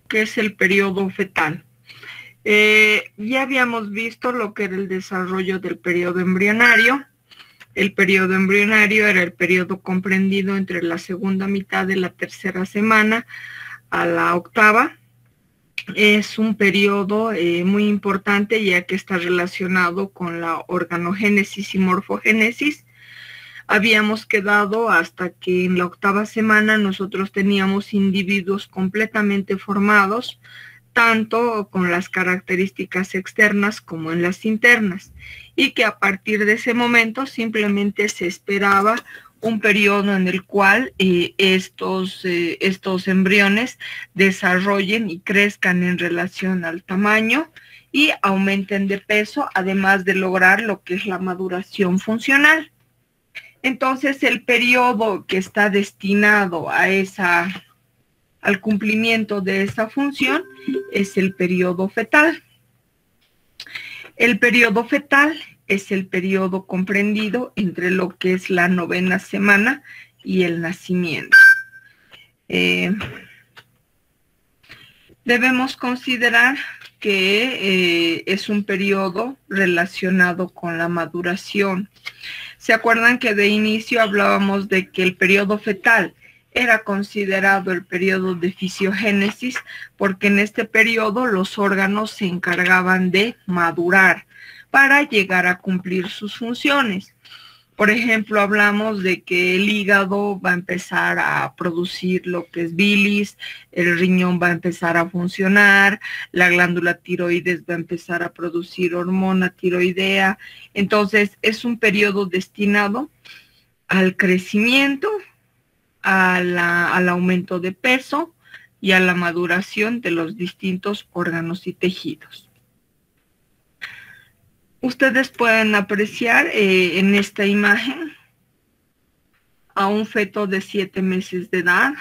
que es el periodo fetal. Ya habíamos visto lo que era el desarrollo del periodo embrionario. El periodo embrionario era el periodo comprendido entre la segunda mitad de la tercera semana a la octava. Es un periodo muy importante ya que está relacionado con la organogénesis y morfogénesis. Habíamos quedado hasta que en la octava semana nosotros teníamos individuos completamente formados, tanto con las características externas como en las internas, y que a partir de ese momento simplemente se esperaba un periodo en el cual estos embriones desarrollen y crezcan en relación al tamaño y aumenten de peso, además de lograr lo que es la maduración funcional. Entonces, el periodo que está destinado a al cumplimiento de esa función es el periodo fetal. El periodo fetal es el periodo comprendido entre lo que es la novena semana y el nacimiento. Debemos considerar que es un periodo relacionado con la maduración. ¿Se acuerdan que de inicio hablábamos de que el periodo fetal era considerado el periodo de fisiogénesis porque en este periodo los órganos se encargaban de madurar para llegar a cumplir sus funciones? Por ejemplo, hablamos de que el hígado va a empezar a producir lo que es bilis, el riñón va a empezar a funcionar, la glándula tiroides va a empezar a producir hormona tiroidea. Entonces, es un periodo destinado al crecimiento, al aumento de peso y a la maduración de los distintos órganos y tejidos. Ustedes pueden apreciar en esta imagen a un feto de 7 meses de edad,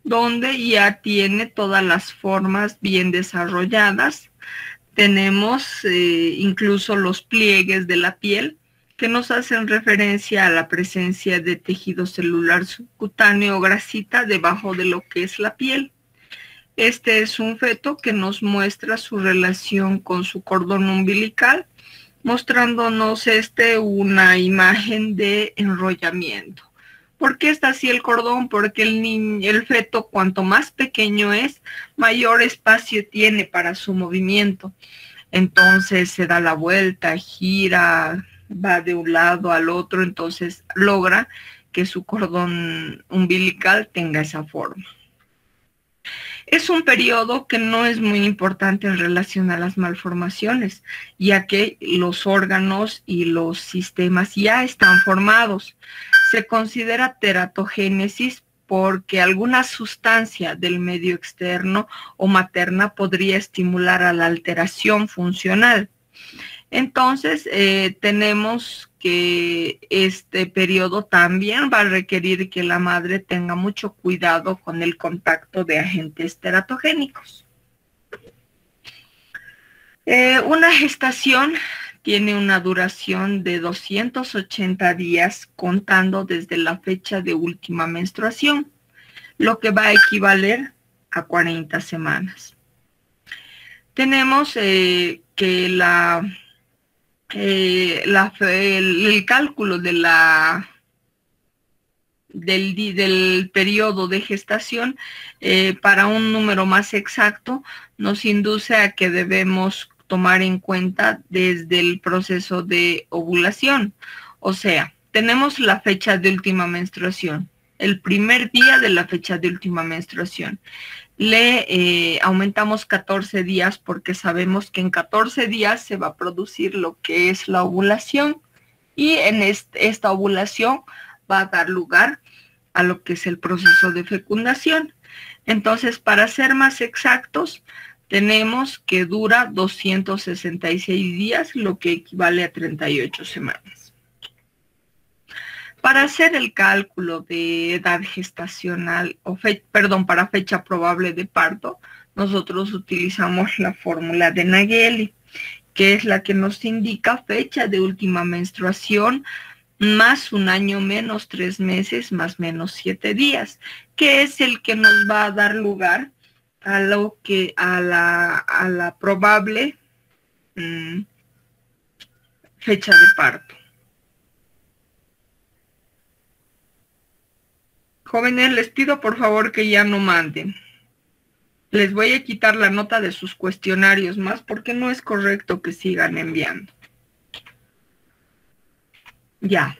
donde ya tiene todas las formas bien desarrolladas. Tenemos incluso los pliegues de la piel que nos hacen referencia a la presencia de tejido celular subcutáneo o grasita debajo de lo que es la piel. Este es un feto que nos muestra su relación con su cordón umbilical, mostrándonos una imagen de enrollamiento. ¿Por qué está así el cordón? Porque el feto, cuanto más pequeño es, mayor espacio tiene para su movimiento. Entonces se da la vuelta, gira, va de un lado al otro, entonces logra que su cordón umbilical tenga esa forma. Es un periodo que no es muy importante en relación a las malformaciones, ya que los órganos y los sistemas ya están formados. Se considera teratogénesis porque alguna sustancia del medio externo o materna podría estimular a la alteración funcional. Entonces, tenemos que este periodo también va a requerir que la madre tenga mucho cuidado con el contacto de agentes teratogénicos. Una gestación tiene una duración de 280 días contando desde la fecha de última menstruación, lo que va a equivaler a 40 semanas. Tenemos que el cálculo de del periodo de gestación para un número más exacto nos induce a que debemos tomar en cuenta desde el proceso de ovulación. O sea, tenemos la fecha de última menstruación, el primer día de la fecha de última menstruación. Le aumentamos 14 días porque sabemos que en 14 días se va a producir lo que es la ovulación y en esta ovulación va a dar lugar a lo que es el proceso de fecundación. Entonces, para ser más exactos, tenemos que dura 266 días, lo que equivale a 38 semanas. Para hacer el cálculo de edad gestacional, para fecha probable de parto, nosotros utilizamos la fórmula de Naegeli, que es la que nos indica fecha de última menstruación, más un año menos 3 meses, más menos 7 días, que es el que nos va a dar lugar a la probable fecha de parto. Jóvenes, les pido por favor que ya no manden. Les voy a quitar la nota de sus cuestionarios más porque no es correcto que sigan enviando. Ya.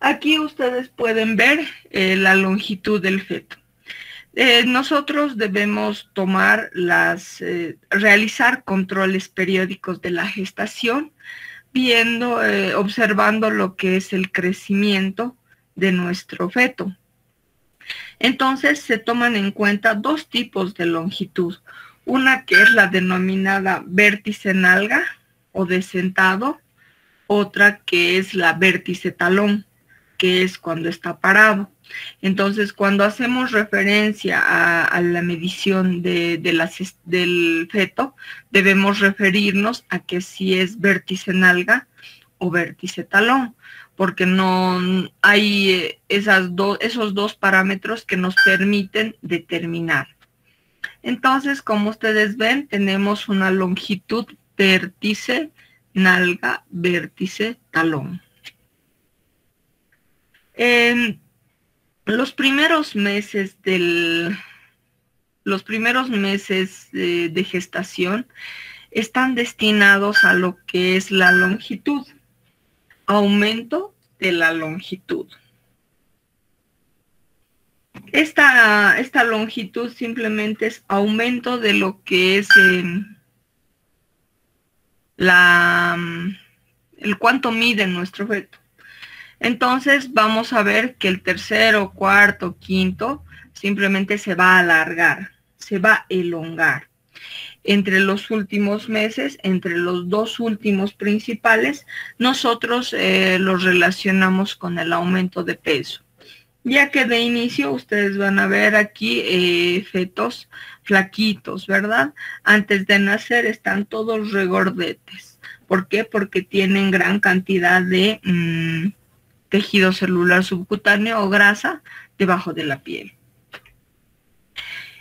Aquí ustedes pueden ver la longitud del feto. Nosotros debemos realizar controles periódicos de la gestación, observando lo que es el crecimiento de nuestro feto. Entonces se toman en cuenta dos tipos de longitud. Una que es la denominada vértice nalga o desentado, otra que es la vértice talón, que es cuando está parado. Entonces, cuando hacemos referencia a la medición del feto, debemos referirnos a que si es vértice nalga o vértice talón, porque no hay esos dos parámetros que nos permiten determinar. Entonces, como ustedes ven, tenemos una longitud vértice nalga, vértice talón. En los primeros meses de gestación están destinados a lo que es la longitud, aumento de la longitud. Esta longitud simplemente es aumento de lo que es el cuánto mide nuestro feto. Entonces vamos a ver que el tercero, cuarto, quinto simplemente se va a alargar, se va a elongar. Entre los últimos meses, entre los dos últimos principales, nosotros los relacionamos con el aumento de peso. Ya que de inicio ustedes van a ver aquí fetos flaquitos, ¿verdad? Antes de nacer están todos regordetes. ¿Por qué? Porque tienen gran cantidad de tejido celular subcutáneo o grasa debajo de la piel.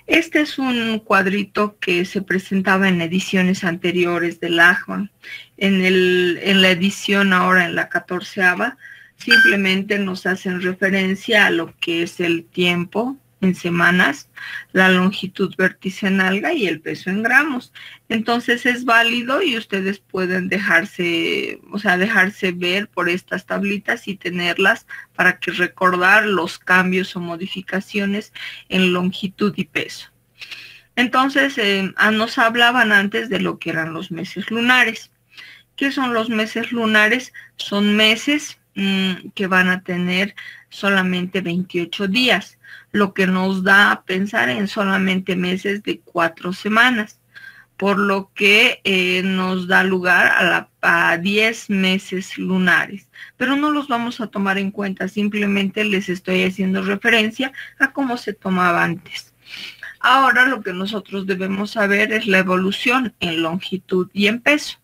Este es un cuadrito que se presentaba en ediciones anteriores del Lachman. En la edición ahora, en la 14ª, simplemente nos hacen referencia a lo que es el tiempo en semanas, la longitud vértice nalga y el peso en gramos. Entonces es válido y ustedes pueden dejarse ver por estas tablitas y tenerlas para que recordar los cambios o modificaciones en longitud y peso. Entonces nos hablaban antes de lo que eran los meses lunares. ¿Qué son los meses lunares? Son meses que van a tener solamente 28 días, lo que nos da a pensar en solamente meses de 4 semanas, por lo que nos da lugar a 10 meses lunares. Pero no los vamos a tomar en cuenta, simplemente les estoy haciendo referencia a cómo se tomaba antes. Ahora lo que nosotros debemos saber es la evolución en longitud y en peso.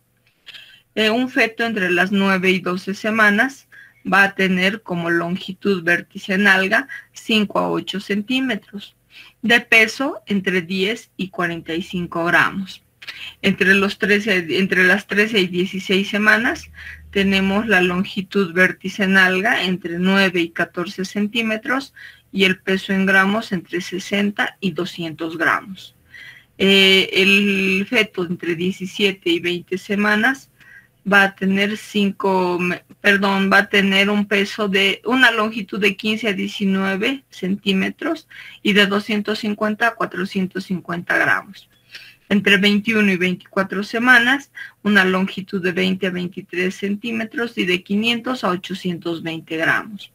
Un feto entre las 9 y 12 semanas va a tener como longitud vértice nalga 5 a 8 centímetros, de peso entre 10 y 45 gramos. Entre las 13 y 16 semanas tenemos la longitud vértice nalga entre 9 y 14 centímetros y el peso en gramos entre 60 y 200 gramos. El feto entre 17 y 20 semanas va a tener una longitud de 15 a 19 centímetros y de 250 a 450 gramos. Entre 21 y 24 semanas, una longitud de 20 a 23 centímetros y de 500 a 820 gramos.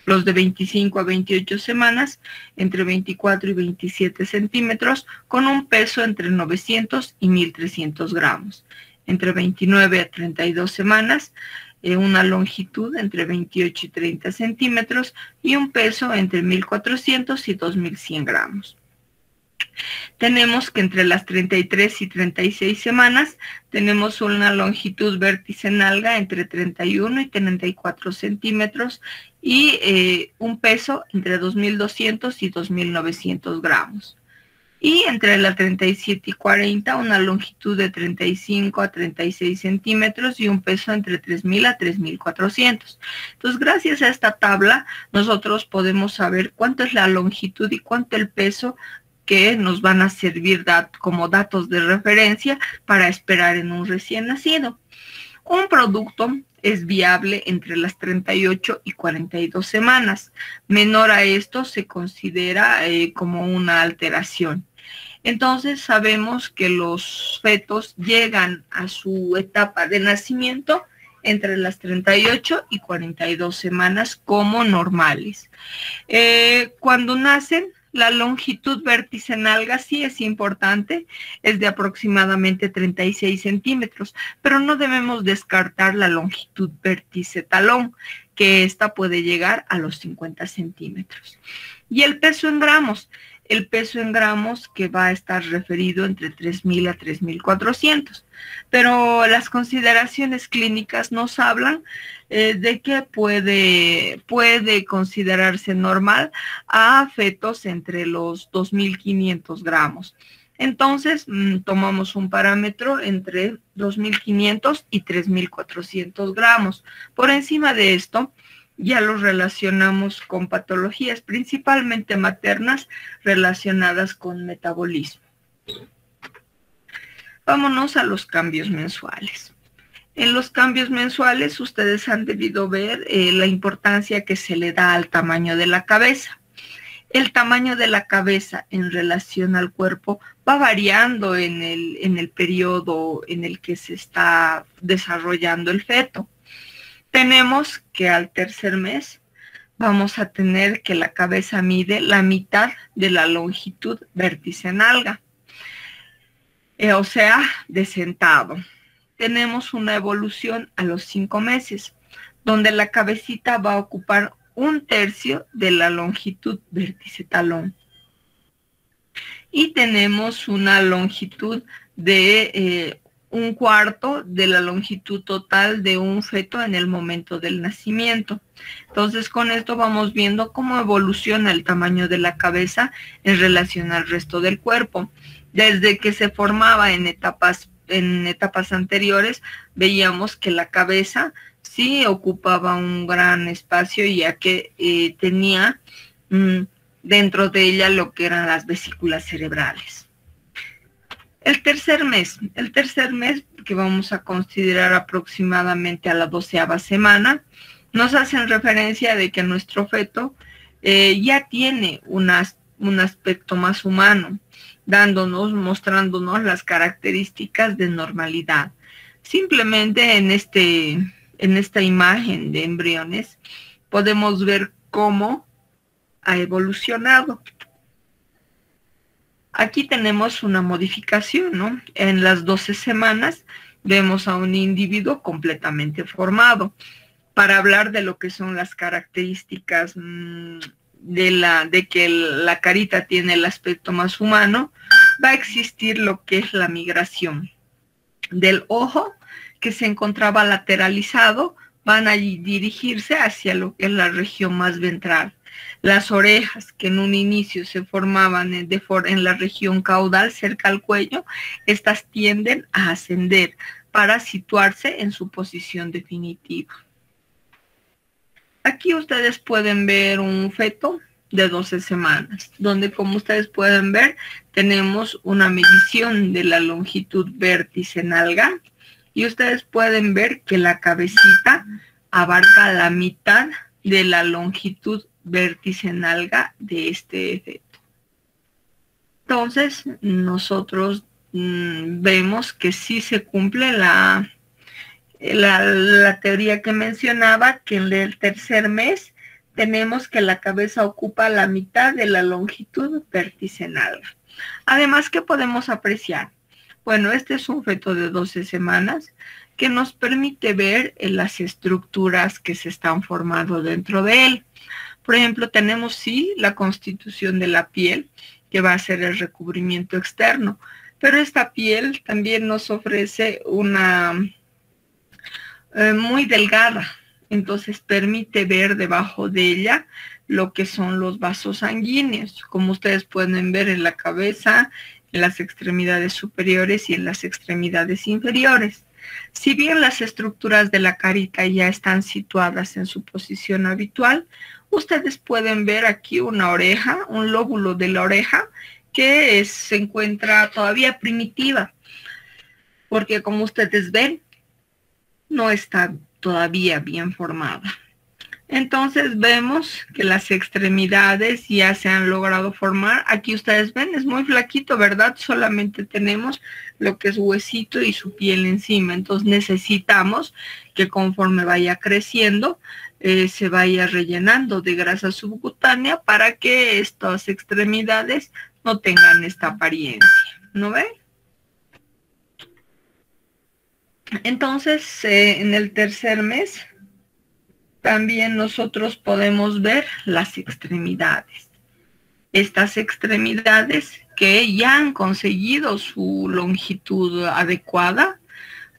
Los de 25 a 28 semanas, entre 24 y 27 centímetros, con un peso entre 900 y 1300 gramos. Entre 29 a 32 semanas, una longitud entre 28 y 30 centímetros y un peso entre 1400 y 2100 gramos. Tenemos que entre las 33 y 36 semanas tenemos una longitud vértice nalga entre 31 y 34 centímetros y un peso entre 2200 y 2900 gramos. Y entre la 37 y 40, una longitud de 35 a 36 centímetros y un peso entre 3.000 a 3.400. Entonces, gracias a esta tabla, nosotros podemos saber cuánto es la longitud y cuánto el peso que nos van a servir como datos de referencia para esperar en un recién nacido. Un producto es viable entre las 38 y 42 semanas. Menor a esto se considera como una alteración. Entonces sabemos que los fetos llegan a su etapa de nacimiento entre las 38 y 42 semanas como normales. Cuando nacen, la longitud vértice nalga sí es importante, es de aproximadamente 36 centímetros, pero no debemos descartar la longitud vértice talón, que esta puede llegar a los 50 centímetros. Y el peso en gramos. El peso en gramos que va a estar referido entre 3.000 a 3.400. Pero las consideraciones clínicas nos hablan de que puede considerarse normal a fetos entre los 2.500 gramos. Entonces, tomamos un parámetro entre 2.500 y 3.400 gramos. Por encima de esto, ya los relacionamos con patologías, principalmente maternas, relacionadas con metabolismo. Vámonos a los cambios mensuales. En los cambios mensuales, ustedes han debido ver la importancia que se le da al tamaño de la cabeza. El tamaño de la cabeza en relación al cuerpo va variando en el periodo en el que se está desarrollando el feto. Tenemos que al tercer mes vamos a tener que la cabeza mide la mitad de la longitud vértice nalga, o sea, de sentado. Tenemos una evolución a los 5 meses, donde la cabecita va a ocupar 1/3 de la longitud vértice talón. Y tenemos una longitud de 1/4 de la longitud total de un feto en el momento del nacimiento. Entonces, con esto vamos viendo cómo evoluciona el tamaño de la cabeza en relación al resto del cuerpo. Desde que se formaba en etapas anteriores, veíamos que la cabeza sí ocupaba un gran espacio, ya que tenía dentro de ella lo que eran las vesículas cerebrales. El tercer mes, que vamos a considerar aproximadamente a la 12ª semana, nos hacen referencia de que nuestro feto ya tiene un aspecto más humano, mostrándonos las características de normalidad. Simplemente en esta imagen de embriones podemos ver cómo ha evolucionado. Aquí tenemos una modificación, ¿no? En las 12 semanas vemos a un individuo completamente formado. Para hablar de lo que son las características de que la carita tiene el aspecto más humano, va a existir lo que es la migración del ojo, que se encontraba lateralizado, van a dirigirse hacia lo que es la región más ventral. Las orejas, que en un inicio se formaban en la región caudal, cerca al cuello, estas tienden a ascender para situarse en su posición definitiva. Aquí ustedes pueden ver un feto de 12 semanas, donde, como ustedes pueden ver, tenemos una medición de la longitud vértice nalga, y ustedes pueden ver que la cabecita abarca la mitad de la longitud vértice nalga de este feto. Entonces, nosotros vemos que sí se cumple la teoría que mencionaba, que en el tercer mes tenemos que la cabeza ocupa la mitad de la longitud vértice nalga. Además, ¿qué podemos apreciar? Bueno, este es un feto de 12 semanas que nos permite ver las estructuras que se están formando dentro de él. Por ejemplo, tenemos sí la constitución de la piel, que va a ser el recubrimiento externo, pero esta piel también nos ofrece una muy delgada, entonces permite ver debajo de ella lo que son los vasos sanguíneos, como ustedes pueden ver en la cabeza, en las extremidades superiores y en las extremidades inferiores. Si bien las estructuras de la carita ya están situadas en su posición habitual, ustedes pueden ver aquí una oreja, un lóbulo de la oreja que se encuentra todavía primitiva, porque como ustedes ven, no está todavía bien formada. Entonces vemos que las extremidades ya se han logrado formar. Aquí ustedes ven, es muy flaquito, ¿verdad? Solamente tenemos lo que es huesito y su piel encima. Entonces necesitamos que conforme vaya creciendo, se vaya rellenando de grasa subcutánea para que estas extremidades no tengan esta apariencia. ¿No ven? Entonces, en el tercer mes, también nosotros podemos ver las extremidades. Estas extremidades que ya han conseguido su longitud adecuada.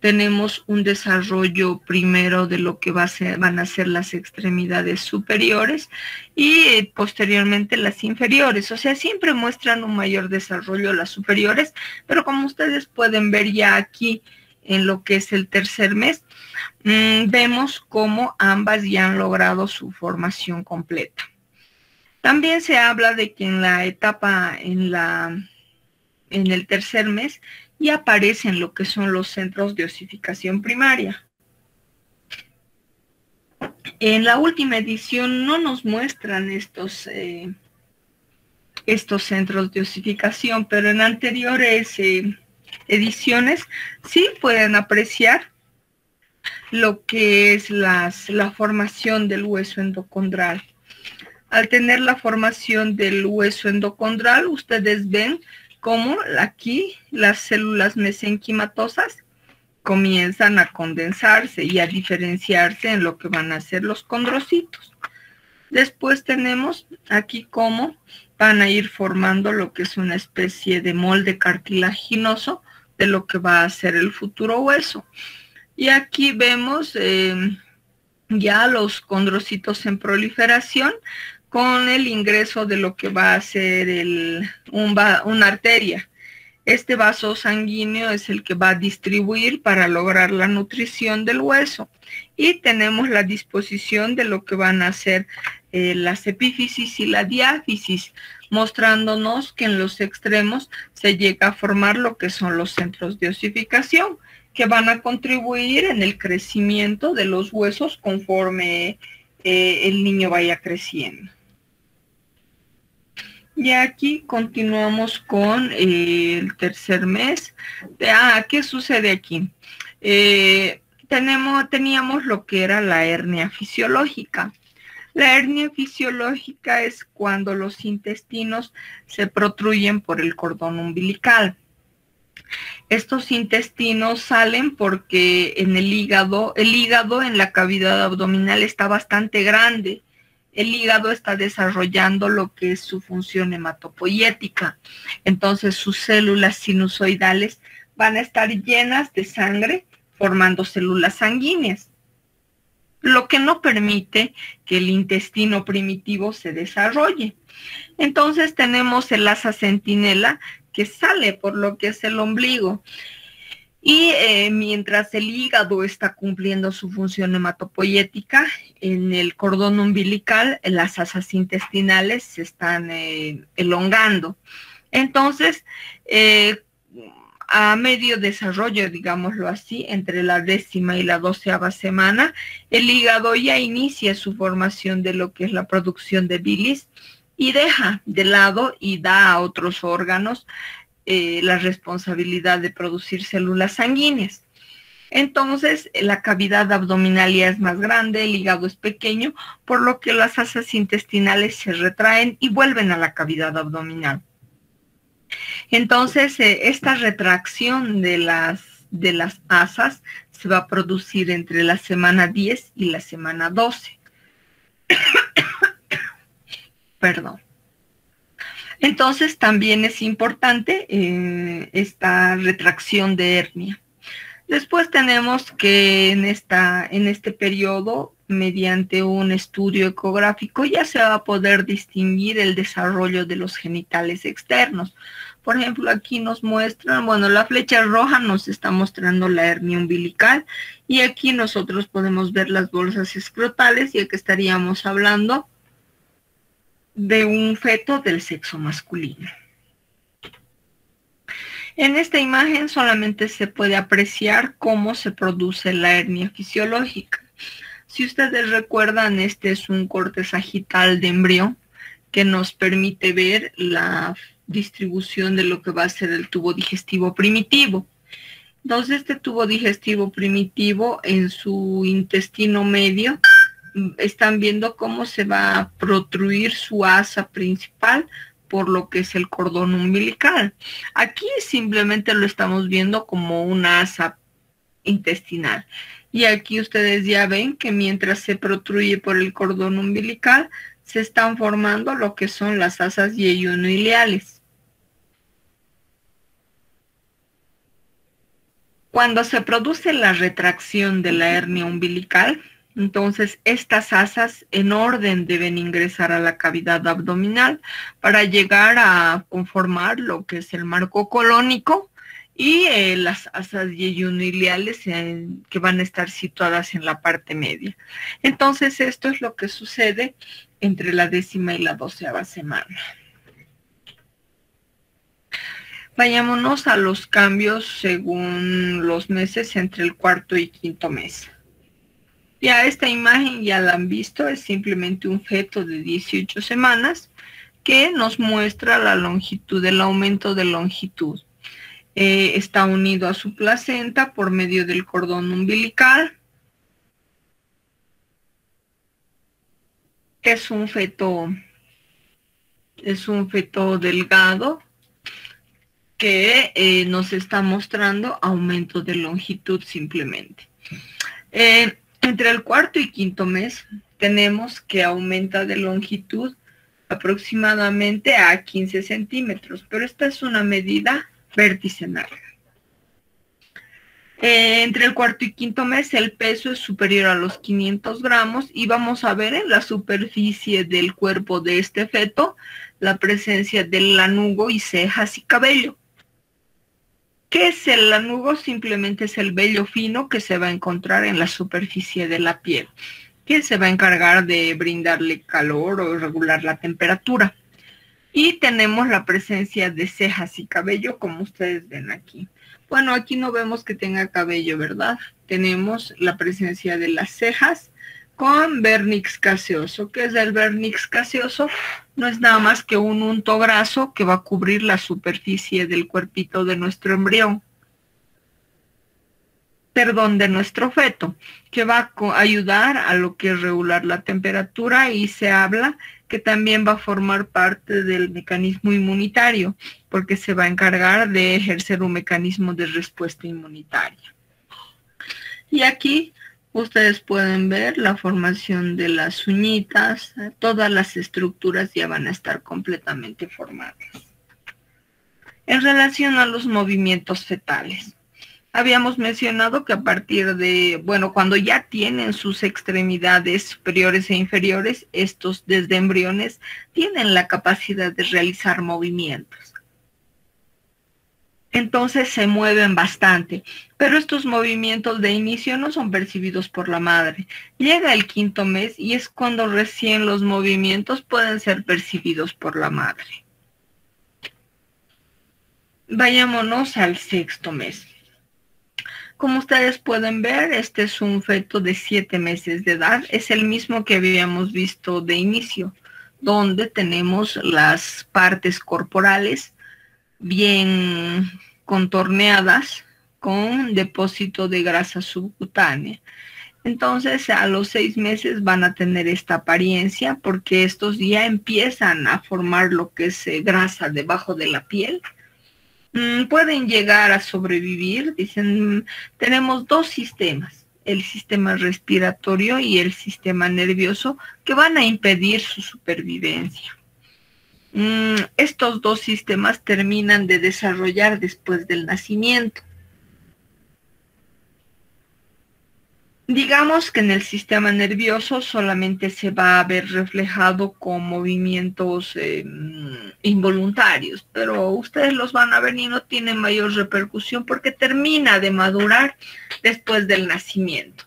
Tenemos un desarrollo primero de lo que van a ser las extremidades superiores y posteriormente las inferiores. O sea, siempre muestran un mayor desarrollo las superiores, pero como ustedes pueden ver ya aquí en lo que es el tercer mes, vemos cómo ambas ya han logrado su formación completa. También se habla de que en la etapa, en el tercer mes, ya aparecen lo que son los centros de osificación primaria. En la última edición no nos muestran estos centros de osificación, pero en anteriores ediciones sí pueden apreciar lo que es la formación del hueso endocondral. Al tener la formación del hueso endocondral, ustedes ven cómo aquí las células mesenquimatosas comienzan a condensarse y a diferenciarse en lo que van a ser los condrocitos. Después tenemos aquí cómo van a ir formando lo que es una especie de molde cartilaginoso de lo que va a ser el futuro hueso. Y aquí vemos ya los condrocitos en proliferación con el ingreso de lo que va a ser una arteria. Este vaso sanguíneo es el que va a distribuir para lograr la nutrición del hueso. Y tenemos la disposición de lo que van a ser las epífisis y la diáfisis, mostrándonos que en los extremos se llega a formar lo que son los centros de osificación, que van a contribuir en el crecimiento de los huesos conforme el niño vaya creciendo. Y aquí continuamos con el tercer mes. ¿Qué sucede aquí? Teníamos lo que era la hernia fisiológica. La hernia fisiológica es cuando los intestinos se protruyen por el cordón umbilical. Estos intestinos salen porque en el hígado en la cavidad abdominal está bastante grande. El hígado está desarrollando lo que es su función hematopoyética. Entonces sus células sinusoidales van a estar llenas de sangre formando células sanguíneas, lo que no permite que el intestino primitivo se desarrolle. Entonces tenemos el asa centinela que sale por lo que es el ombligo. Y mientras el hígado está cumpliendo su función hematopoyética, en el cordón umbilical las asas intestinales se están elongando. Entonces, a medio desarrollo, digámoslo así, entre la 10ª y la 12ª semana, el hígado ya inicia su formación de lo que es la producción de bilis y deja de lado y da a otros órganos la responsabilidad de producir células sanguíneas. Entonces, la cavidad abdominal ya es más grande, el hígado es pequeño, por lo que las asas intestinales se retraen y vuelven a la cavidad abdominal. Entonces, esta retracción de las asas se va a producir entre la semana 10 y la semana 12. Perdón. Entonces también es importante esta retracción de hernia. Después tenemos que en este periodo mediante un estudio ecográfico ya se va a poder distinguir el desarrollo de los genitales externos. Por ejemplo, aquí nos muestran, bueno, la flecha roja nos está mostrando la hernia umbilical y aquí nosotros podemos ver las bolsas escrotales, ya que estaríamos hablando de un feto del sexo masculino. En esta imagen solamente se puede apreciar cómo se produce la hernia fisiológica. Si ustedes recuerdan, este es un corte sagital de embrión que nos permite ver la distribución de lo que va a ser el tubo digestivo primitivo. Entonces, este tubo digestivo primitivo en su intestino medio, están viendo cómo se va a protruir su asa principal por lo que es el cordón umbilical. Aquí simplemente lo estamos viendo como una asa intestinal. Y aquí ustedes ya ven que mientras se protruye por el cordón umbilical, se están formando lo que son las asas yeyunoileales. Cuando se produce la retracción de la hernia umbilical, entonces estas asas en orden deben ingresar a la cavidad abdominal para llegar a conformar lo que es el marco colónico y las asas yeyunoileales que van a estar situadas en la parte media. Entonces esto es lo que sucede entre la 10ª y la 12ª semana. Vayámonos a los cambios según los meses entre el 4º y 5º mes. Ya esta imagen ya la han visto, es simplemente un feto de 18 semanas que nos muestra la longitud, el aumento de longitud. Está unido a su placenta por medio del cordón umbilical. Es un feto delgado que nos está mostrando aumento de longitud simplemente. Entre el 4º y 5º mes tenemos que aumenta de longitud aproximadamente a 15 centímetros, pero esta es una medida verticinal. Entre el 4º y 5º mes el peso es superior a los 500 gramos y vamos a ver en la superficie del cuerpo de este feto la presencia del lanugo y cejas y cabello. ¿Qué es el lanugo? Simplemente es el vello fino que se va a encontrar en la superficie de la piel, que se va a encargar de brindarle calor o regular la temperatura. Y tenemos la presencia de cejas y cabello, como ustedes ven aquí. Bueno, aquí no vemos que tenga cabello, ¿verdad? Tenemos la presencia de las cejas con vernix caseoso. ¿Qué es el vernix caseoso? No es nada más que un unto graso que va a cubrir la superficie del cuerpito de nuestro embrión. Perdón, de nuestro feto, que va a ayudar a lo que es regular la temperatura y se habla que también va a formar parte del mecanismo inmunitario, porque se va a encargar de ejercer un mecanismo de respuesta inmunitaria. Y aquí ustedes pueden ver la formación de las uñitas, todas las estructuras ya van a estar completamente formadas. En relación a los movimientos fetales, habíamos mencionado que a partir de, bueno, cuando ya tienen sus extremidades superiores e inferiores, estos desde embriones tienen la capacidad de realizar movimientos. Entonces se mueven bastante, pero estos movimientos de inicio no son percibidos por la madre. Llega el 5º mes y es cuando recién los movimientos pueden ser percibidos por la madre. Vayámonos al 6º mes. Como ustedes pueden ver, este es un feto de 7 meses de edad. Es el mismo que habíamos visto de inicio, donde tenemos las partes corporales bien contorneadas con depósito de grasa subcutánea. Entonces, a los 6 meses van a tener esta apariencia porque estos ya empiezan a formar lo que es grasa debajo de la piel. Pueden llegar a sobrevivir, dicen, tenemos 2 sistemas, el sistema respiratorio y el sistema nervioso, que van a impedir su supervivencia. Estos 2 sistemas terminan de desarrollar después del nacimiento. Digamos que en el sistema nervioso solamente se va a ver reflejado con movimientos involuntarios, pero ustedes los van a ver y no tienen mayor repercusión porque termina de madurar después del nacimiento.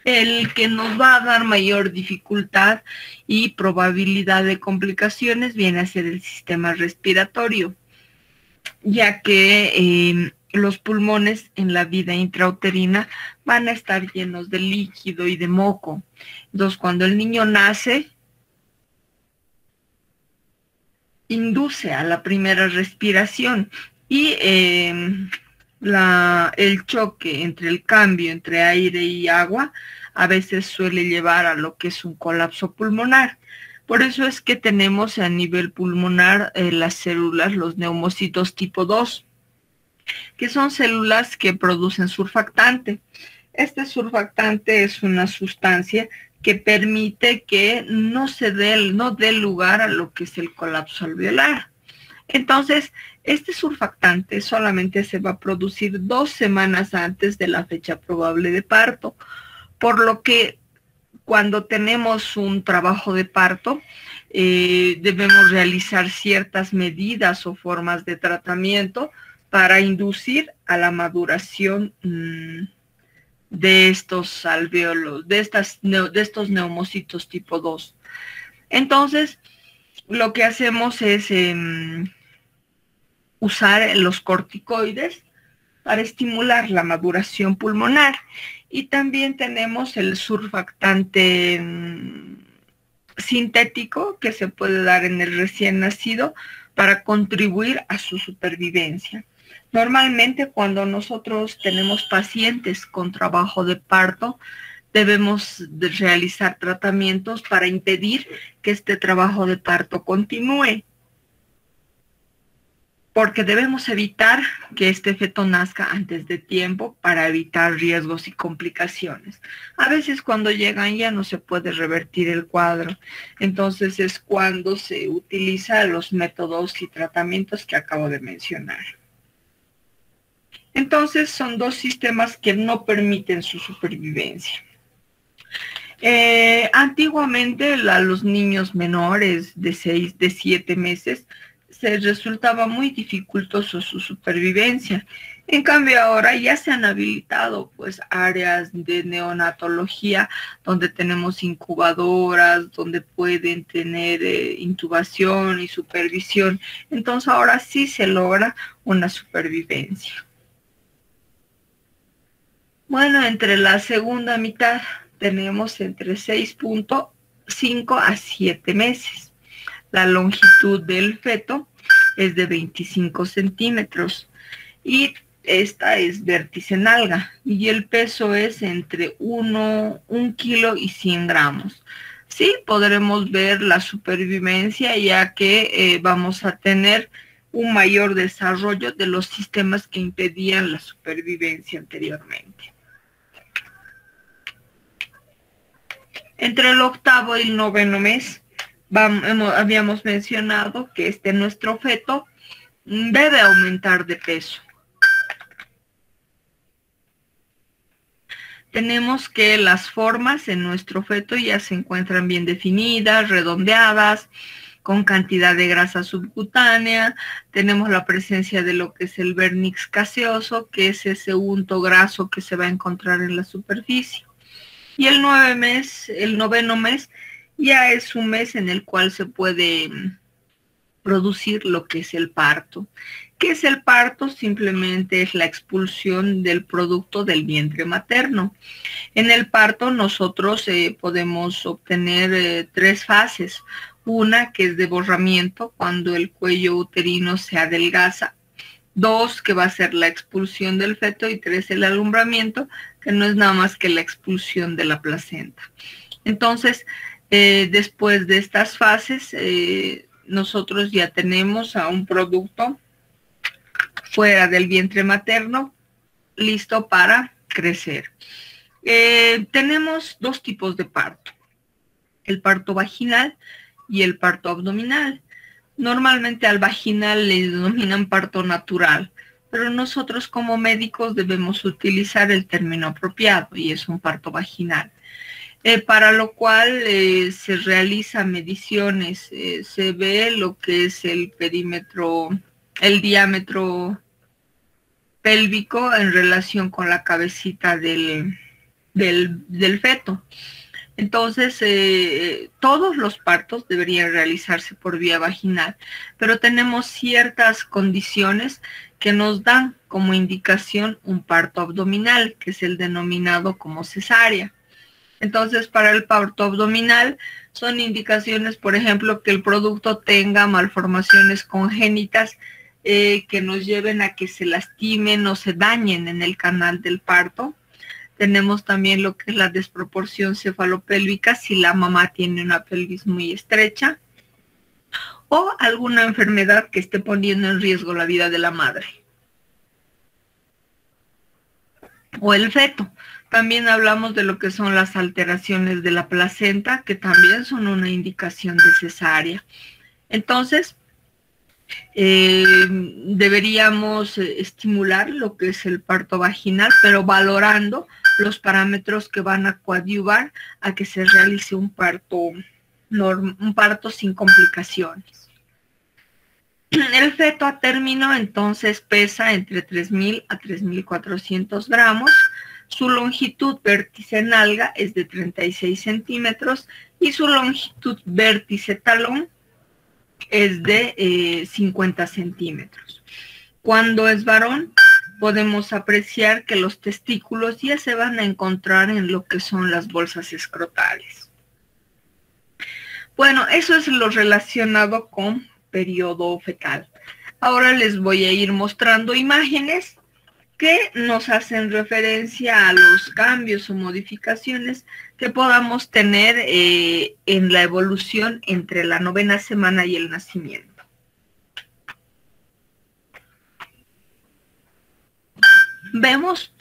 El que nos va a dar mayor dificultad y probabilidad de complicaciones viene a ser el sistema respiratorio, ya que los pulmones en la vida intrauterina van a estar llenos de líquido y de moco. Entonces, cuando el niño nace, induce a la primera respiración y el choque entre el cambio entre aire y agua a veces suele llevar a lo que es un colapso pulmonar. Por eso es que tenemos a nivel pulmonar las células, los neumocitos tipo 2, que son células que producen surfactante. Este surfactante es una sustancia que permite que no dé lugar a lo que es el colapso alveolar. Entonces, este surfactante solamente se va a producir 2 semanas antes de la fecha probable de parto, por lo que cuando tenemos un trabajo de parto, debemos realizar ciertas medidas o formas de tratamiento para inducir a la maduración de estos alvéolos, de estos neumocitos tipo 2. Entonces, lo que hacemos es usar los corticoides para estimular la maduración pulmonar. Y también tenemos el surfactante sintético que se puede dar en el recién nacido para contribuir a su supervivencia. Normalmente cuando nosotros tenemos pacientes con trabajo de parto, debemos de realizar tratamientos para impedir que este trabajo de parto continúe, porque debemos evitar que este feto nazca antes de tiempo para evitar riesgos y complicaciones. A veces cuando llegan ya no se puede revertir el cuadro, entonces es cuando se utilizan los métodos y tratamientos que acabo de mencionar. Entonces son 2 sistemas que no permiten su supervivencia. Antiguamente a los niños menores de 7 meses se resultaba muy dificultoso su supervivencia. En cambio ahora ya se han habilitado pues áreas de neonatología donde tenemos incubadoras, donde pueden tener intubación y supervisión. Entonces ahora sí se logra una supervivencia. Bueno, entre la segunda mitad tenemos entre 6.5 a 7 meses. La longitud del feto es de 25 centímetros y esta es vértice nalga y el peso es entre 1 kilo y 100 gramos. Sí, podremos ver la supervivencia ya que vamos a tener un mayor desarrollo de los sistemas que impedían la supervivencia anteriormente. Entre el 8º y el 9º mes, habíamos mencionado que nuestro feto debe aumentar de peso. Tenemos que las formas en nuestro feto ya se encuentran bien definidas, redondeadas, con cantidad de grasa subcutánea. Tenemos la presencia de lo que es el vernix caseoso, que es ese unto graso que se va a encontrar en la superficie. Y el 9º mes ya es un mes en el cual se puede producir lo que es el parto. ¿Qué es el parto? Simplemente es la expulsión del producto del vientre materno. En el parto nosotros podemos obtener 3 fases. Una que es de borramiento, cuando el cuello uterino se adelgaza. 2, que va a ser la expulsión del feto. Y 3, el alumbramiento, que no es nada más que la expulsión de la placenta. Entonces, después de estas fases, nosotros ya tenemos a un producto fuera del vientre materno, listo para crecer. Tenemos 2 tipos de parto, el parto vaginal y el parto abdominal. Normalmente al vaginal le denominan parto natural, pero nosotros como médicos debemos utilizar el término apropiado y es un parto vaginal. Para lo cual se realizan mediciones, se ve lo que es el perímetro, el diámetro pélvico en relación con la cabecita del feto. Entonces, todos los partos deberían realizarse por vía vaginal, pero tenemos ciertas condiciones que nos dan como indicación un parto abdominal, que es el denominado como cesárea. Entonces, para el parto abdominal son indicaciones, por ejemplo, que el producto tenga malformaciones congénitas que nos lleven a que se lastimen o se dañen en el canal del parto. Tenemos también lo que es la desproporción cefalopélvica, si la mamá tiene una pelvis muy estrecha, o alguna enfermedad que esté poniendo en riesgo la vida de la madre o el feto. También hablamos de lo que son las alteraciones de la placenta, que también son una indicación de cesárea. Entonces, deberíamos estimular lo que es el parto vaginal, pero valorando los parámetros que van a coadyuvar a que se realice un parto sin complicaciones. El feto a término entonces pesa entre 3.000 a 3.400 gramos. Su longitud vértice nalga es de 36 centímetros y su longitud vértice talón es de 50 centímetros. Cuando es varón, podemos apreciar que los testículos ya se van a encontrar en lo que son las bolsas escrotales. Bueno, eso es lo relacionado con periodo fetal. Ahora les voy a ir mostrando imágenes que nos hacen referencia a los cambios o modificaciones que podamos tener en la evolución entre la 9ª semana y el nacimiento. Vemos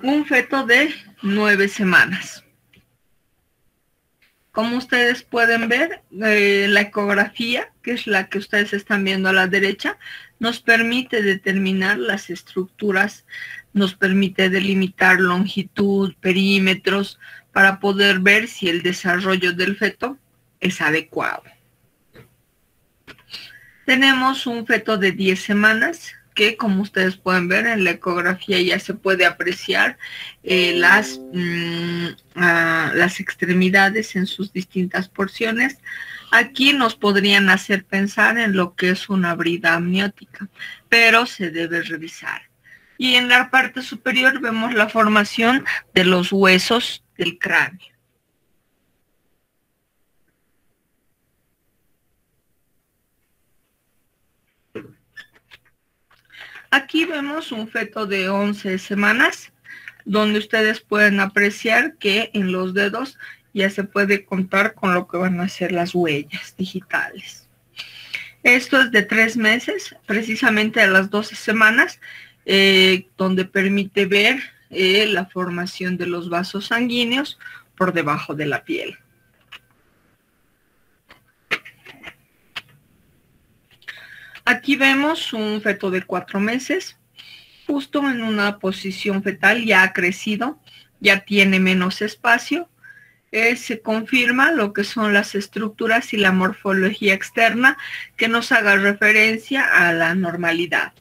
un feto de 9 semanas. Como ustedes pueden ver, la ecografía, que es la que ustedes están viendo a la derecha, nos permite determinar las estructuras, nos permite delimitar longitud, perímetros, para poder ver si el desarrollo del feto es adecuado. Tenemos un feto de 10 semanas, que como ustedes pueden ver en la ecografía ya se puede apreciar las extremidades en sus distintas porciones. Aquí nos podrían hacer pensar en lo que es una brida amniótica, pero se debe revisar. Y en la parte superior vemos la formación de los huesos del cráneo. Aquí vemos un feto de 11 semanas, donde ustedes pueden apreciar que en los dedos ya se puede contar con lo que van a ser las huellas digitales. Esto es de 3 meses, precisamente a las 12 semanas, donde permite ver la formación de los vasos sanguíneos por debajo de la piel. Aquí vemos un feto de 4 meses, justo en una posición fetal, ya ha crecido, ya tiene menos espacio. Se confirma lo que son las estructuras y la morfología externa que nos haga referencia a la normalidad.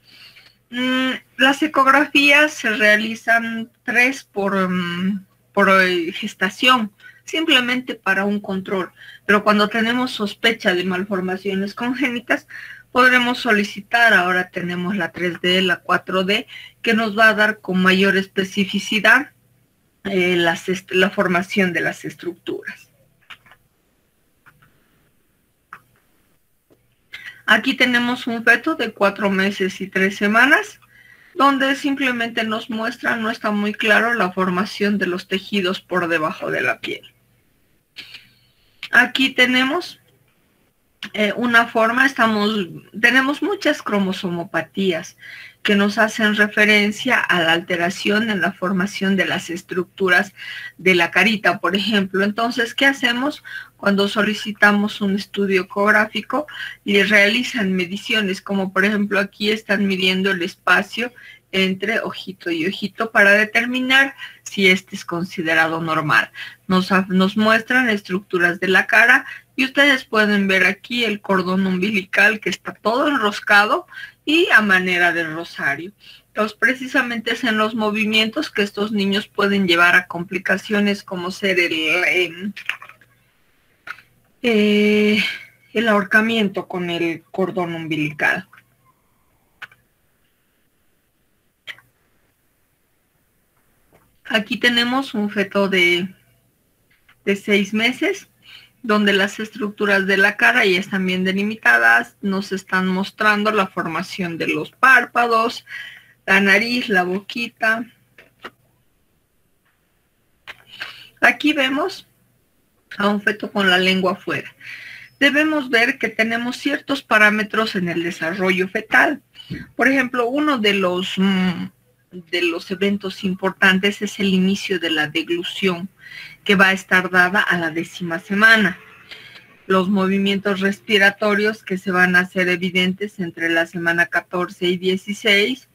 Las ecografías se realizan 3 por gestación, simplemente para un control, pero cuando tenemos sospecha de malformaciones congénitas, podremos solicitar, ahora tenemos la 3D, la 4D, que nos va a dar con mayor especificidad la formación de las estructuras. Aquí tenemos un feto de 4 meses y 3 semanas, donde simplemente nos muestra, no está muy claro, la formación de los tejidos por debajo de la piel. Aquí tenemos una forma, tenemos muchas cromosomopatías que nos hacen referencia a la alteración en la formación de las estructuras de la carita, por ejemplo. Entonces, ¿qué hacemos? Cuando solicitamos un estudio ecográfico, le realizan mediciones, como por ejemplo aquí están midiendo el espacio entre ojito y ojito para determinar si este es considerado normal. Nos muestran estructuras de la cara y ustedes pueden ver aquí el cordón umbilical que está todo enroscado y a manera de rosario. Entonces, precisamente es en los movimientos que estos niños pueden llevar a complicaciones como ser el ahorcamiento con el cordón umbilical. Aquí tenemos un feto de 6 meses, donde las estructuras de la cara ya están bien delimitadas, nos están mostrando la formación de los párpados, la nariz, la boquita. Aquí vemos a un feto con la lengua afuera. Debemos ver que tenemos ciertos parámetros en el desarrollo fetal. Por ejemplo, uno de los eventos importantes es el inicio de la deglución, que va a estar dada a la 10ª semana. Los movimientos respiratorios que se van a hacer evidentes entre la semana 14 y 16,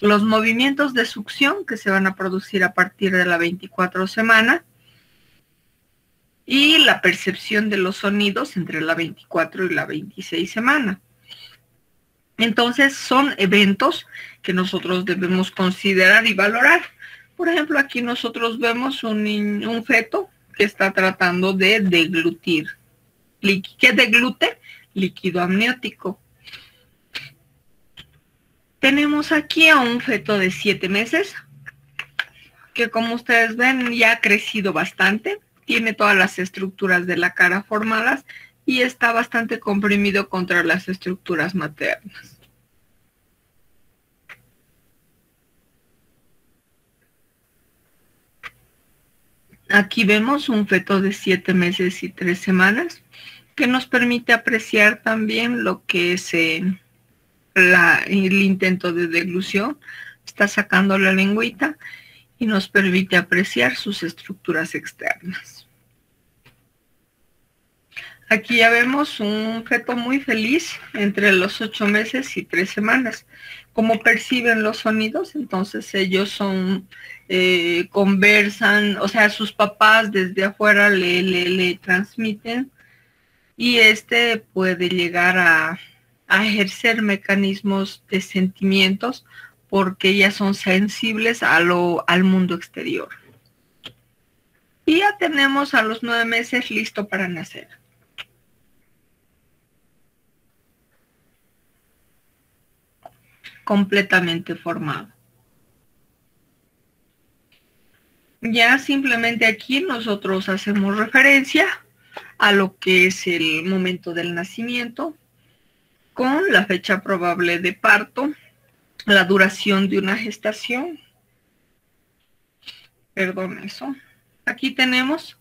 los movimientos de succión que se van a producir a partir de la 24 semana, y la percepción de los sonidos entre la 24 y la 26 semana. Entonces son eventos que nosotros debemos considerar y valorar. Por ejemplo, aquí nosotros vemos un feto que está tratando de deglutir. ¿Qué deglute? Líquido amniótico. Tenemos aquí a un feto de 7 meses, que como ustedes ven ya ha crecido bastante, tiene todas las estructuras de la cara formadas y está bastante comprimido contra las estructuras maternas. Aquí vemos un feto de 7 meses y 3 semanas, que nos permite apreciar también lo que es el intento de deglución. Está sacando la lengüita y nos permite apreciar sus estructuras externas. Aquí ya vemos un feto muy feliz entre los 8 meses y 3 semanas. Como perciben los sonidos, entonces ellos conversan, o sea, sus papás desde afuera le transmiten, y este puede llegar a ejercer mecanismos de sentimientos porque ellas son sensibles al mundo exterior. Y ya tenemos a los 9 meses listo para nacer. Completamente formado. Ya simplemente aquí nosotros hacemos referencia a lo que es el momento del nacimiento, con la fecha probable de parto, la duración de una gestación. Perdón, eso. Aquí tenemos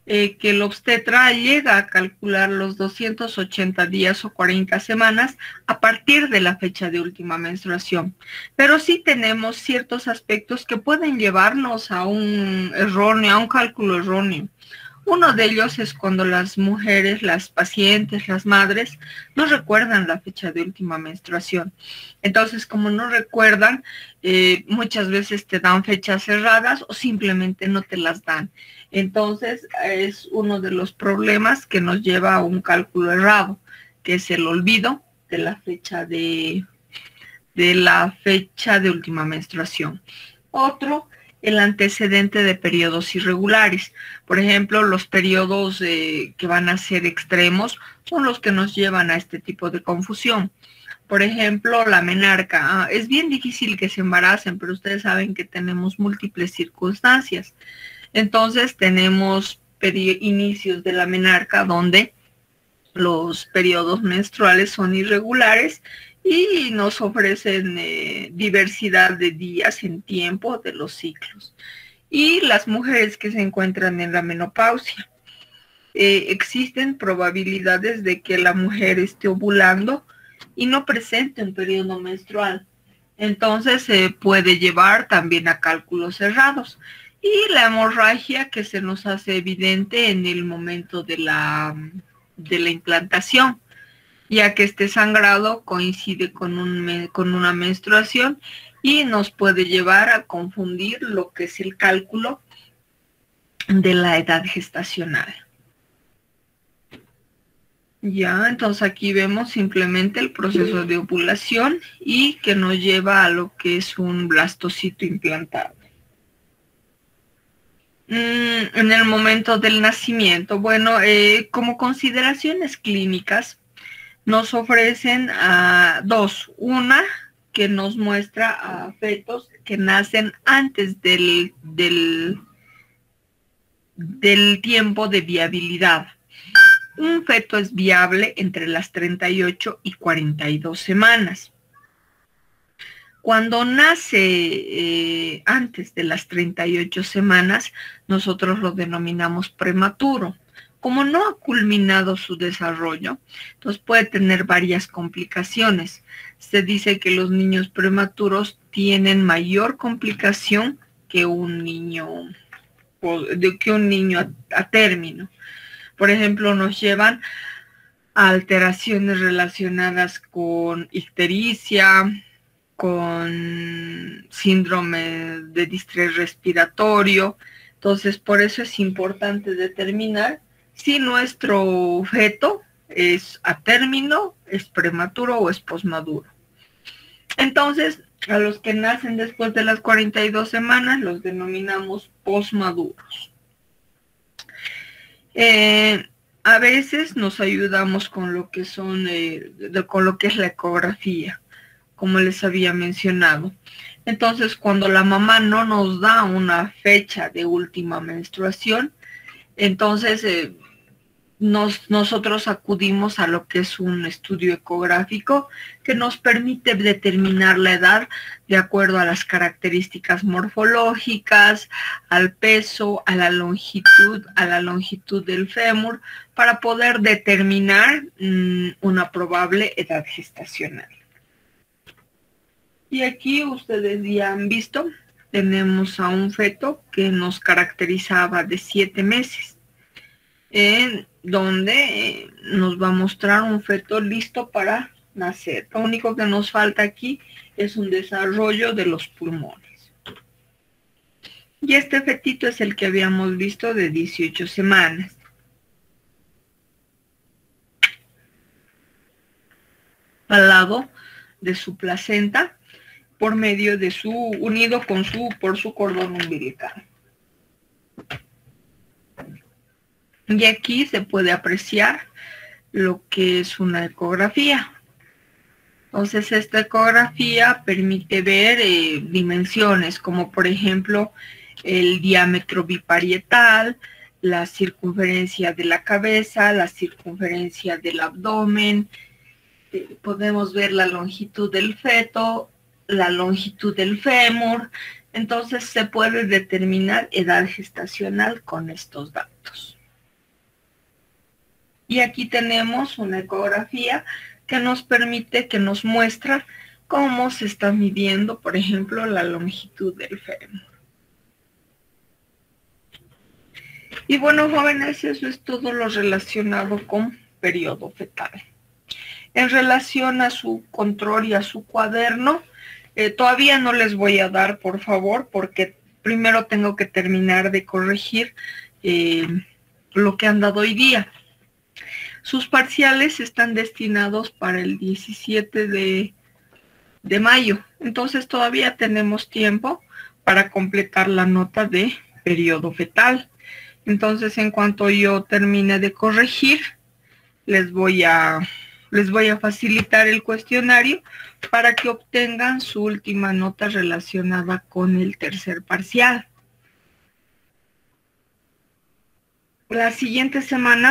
que el obstetra llega a calcular los 280 días o 40 semanas a partir de la fecha de última menstruación. Pero sí tenemos ciertos aspectos que pueden llevarnos a un cálculo erróneo. Uno de ellos es cuando las mujeres, las pacientes, las madres, no recuerdan la fecha de última menstruación. Entonces, como no recuerdan, muchas veces te dan fechas cerradas o simplemente no te las dan. Entonces, es uno de los problemas que nos lleva a un cálculo errado, que es el olvido de la fecha de última menstruación. Otro, el antecedente de periodos irregulares. Por ejemplo, los periodos que van a ser extremos son los que nos llevan a este tipo de confusión. Por ejemplo, la menarca. Es bien difícil que se embaracen, pero ustedes saben que tenemos múltiples circunstancias. Entonces, tenemos inicios de la menarca donde los periodos menstruales son irregulares y nos ofrecen diversidad de días en tiempo de los ciclos. Y las mujeres que se encuentran en la menopausia. existen probabilidades de que la mujer esté ovulando y no presente un periodo menstrual. Entonces se puede llevar también a cálculos cerrados. Y la hemorragia que se nos hace evidente en el momento de la implantación, ya que este sangrado coincide con una menstruación y nos puede llevar a confundir lo que es el cálculo de la edad gestacional. Ya, entonces aquí vemos simplemente el proceso de ovulación y que nos lleva a lo que es un blastocito implantado. En el momento del nacimiento, bueno, como consideraciones clínicas, nos ofrecen dos. Una que nos muestra a fetos que nacen antes del tiempo de viabilidad. Un feto es viable entre las 38 y 42 semanas. Cuando nace antes de las 38 semanas, nosotros lo denominamos prematuro. Como no ha culminado su desarrollo, entonces puede tener varias complicaciones. Se dice que los niños prematuros tienen mayor complicación que un niño a término. Por ejemplo, nos llevan a alteraciones relacionadas con ictericia, con síndrome de distrés respiratorio. Entonces, por eso es importante determinar si nuestro feto es a término, es prematuro o es posmaduro. Entonces, a los que nacen después de las 42 semanas los denominamos posmaduros. A veces nos ayudamos con lo que con lo que es la ecografía, como les había mencionado. Entonces, cuando la mamá no nos da una fecha de última menstruación, entonces nosotros acudimos a lo que es un estudio ecográfico que nos permite determinar la edad de acuerdo a las características morfológicas, al peso, a la longitud del fémur, para poder determinar una probable edad gestacional. Y aquí ustedes ya han visto, tenemos a un feto que nos caracterizaba de 7 meses. Donde nos va a mostrar un feto listo para nacer. Lo único que nos falta aquí es un desarrollo de los pulmones. Y este fetito es el que habíamos visto de 18 semanas. Al lado de su placenta, por medio de unido por su cordón umbilical. Y aquí se puede apreciar lo que es una ecografía. Entonces, esta ecografía permite ver dimensiones, como por ejemplo el diámetro biparietal, la circunferencia de la cabeza, la circunferencia del abdomen. Podemos ver la longitud del feto, la longitud del fémur. Entonces, se puede determinar edad gestacional con estos datos. Y aquí tenemos una ecografía que nos muestra cómo se está midiendo, por ejemplo, la longitud del fémur. Y bueno, jóvenes, eso es todo lo relacionado con periodo fetal. En relación a su control y a su cuaderno, todavía no les voy a dar, por favor, porque primero tengo que terminar de corregir lo que han dado hoy día. Sus parciales están destinados para el 17 de mayo. Entonces todavía tenemos tiempo para completar la nota de periodo fetal. Entonces, en cuanto yo termine de corregir, les voy a facilitar el cuestionario para que obtengan su última nota relacionada con el tercer parcial. La siguiente semana